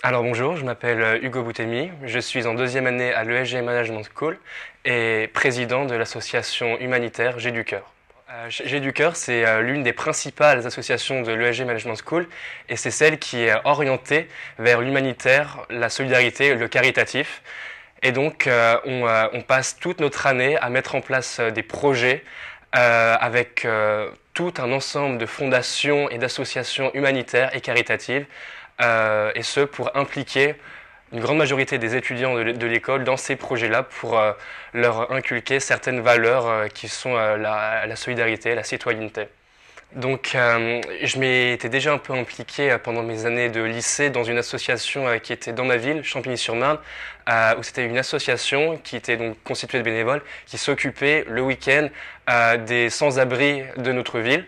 Alors bonjour, je m'appelle Hugo Boutemi, je suis en deuxième année à l'ESG Management School et président de l'association humanitaire J'ai du cœur. J'ai du cœur, c'est l'une des principales associations de l'ESG Management School et c'est celle qui est orientée vers l'humanitaire, la solidarité et le caritatif. Et donc on passe toute notre année à mettre en place des projets avec tout un ensemble de fondations et d'associations humanitaires et caritatives, et ce pour impliquer une grande majorité des étudiants de l'école dans ces projets-là pour leur inculquer certaines valeurs qui sont la solidarité, la citoyenneté. Donc je m'étais déjà un peu impliqué pendant mes années de lycée dans une association qui était dans ma ville, Champigny-sur-Marne, où c'était une association qui était donc constituée de bénévoles qui s'occupait le week-end des sans-abri de notre ville.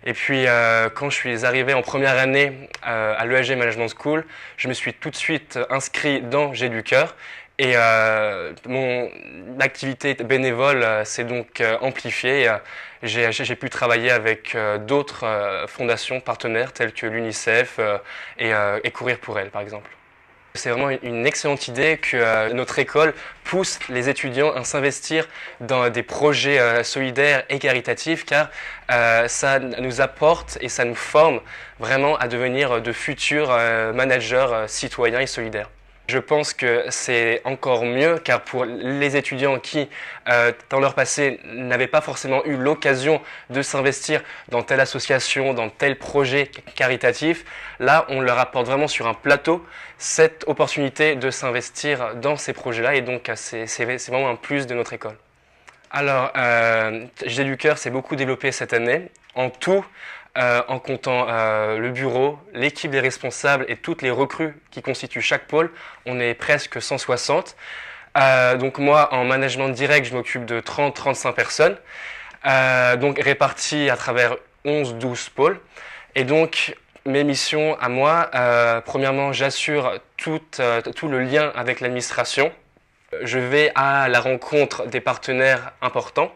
Et puis quand je suis arrivé en première année à l'ESG Management School, je me suis tout de suite inscrit dans J'ai du cœur. Et mon activité bénévole s'est donc amplifiée. J'ai pu travailler avec d'autres fondations partenaires telles que l'UNICEF et Courir pour elle, par exemple. C'est vraiment une excellente idée que notre école pousse les étudiants à s'investir dans des projets solidaires et caritatifs, car ça nous apporte et ça nous forme vraiment à devenir de futurs managers citoyens et solidaires. Je pense que c'est encore mieux car pour les étudiants qui, dans leur passé, n'avaient pas forcément eu l'occasion de s'investir dans telle association, dans tel projet caritatif, là on leur apporte vraiment sur un plateau cette opportunité de s'investir dans ces projets-là et donc c'est vraiment un plus de notre école. Alors, J'ai du cœur s'est beaucoup développé cette année. En tout, en comptant le bureau, l'équipe des responsables et toutes les recrues qui constituent chaque pôle, on est presque 160. Donc moi, en management direct, je m'occupe de 30-35 personnes, donc réparties à travers 11-12 pôles. Et donc, mes missions à moi, premièrement, j'assure tout le lien avec l'administration. Je vais à la rencontre des partenaires importants.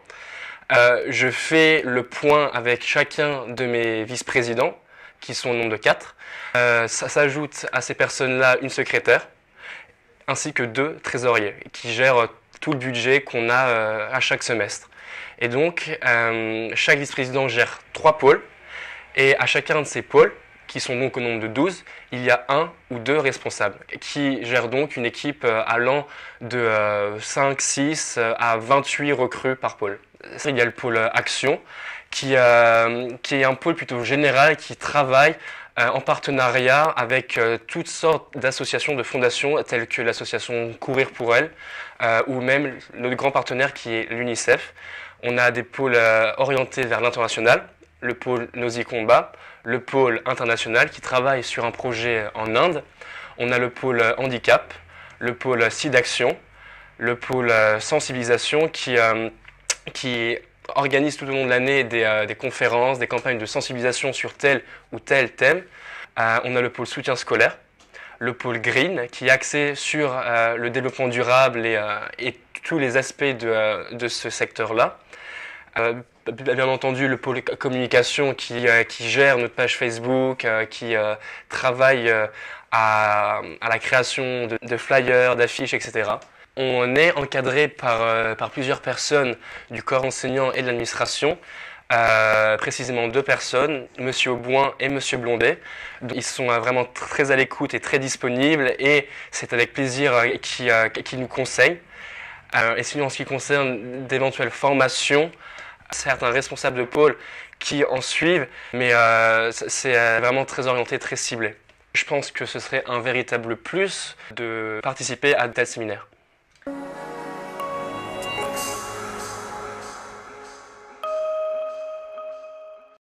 Je fais le point avec chacun de mes vice-présidents, qui sont au nombre de 4. Ça s'ajoute à ces personnes-là une secrétaire, ainsi que 2 trésoriers, qui gèrent tout le budget qu'on a à chaque semestre. Et donc, chaque vice-président gère 3 pôles, et à chacun de ces pôles, qui sont donc au nombre de 12, il y a 1 ou 2 responsables, qui gèrent donc une équipe allant de 5, 6 à 28 recrues par pôle. Il y a le pôle Action, qui est un pôle plutôt général, qui travaille en partenariat avec toutes sortes d'associations, de fondations, telles que l'association Courir pour elle, ou même notre grand partenaire qui est l'UNICEF. On a des pôles orientés vers l'international, le pôle Nosy Combat, le pôle international qui travaille sur un projet en Inde. On a le pôle handicap, le pôle SIDAction, le pôle sensibilisation qui organise tout au long de l'année des conférences, des campagnes de sensibilisation sur tel ou tel thème. On a le pôle soutien scolaire, le pôle green qui est axé sur le développement durable et tous les aspects de ce secteur-là. Bien entendu, le pôle communication qui gère notre page Facebook, qui travaille à la création de flyers, d'affiches, etc. On est encadré par plusieurs personnes du corps enseignant et de l'administration, précisément 2 personnes, Monsieur Auboin et Monsieur Blondet. Ils sont vraiment très à l'écoute et très disponibles et c'est avec plaisir qu'ils nous conseillent. Et sinon, en ce qui concerne d'éventuelles formations, certains responsables de pôle qui en suivent, mais c'est vraiment très orienté, très ciblé. Je pense que ce serait un véritable plus de participer à de tels séminaires.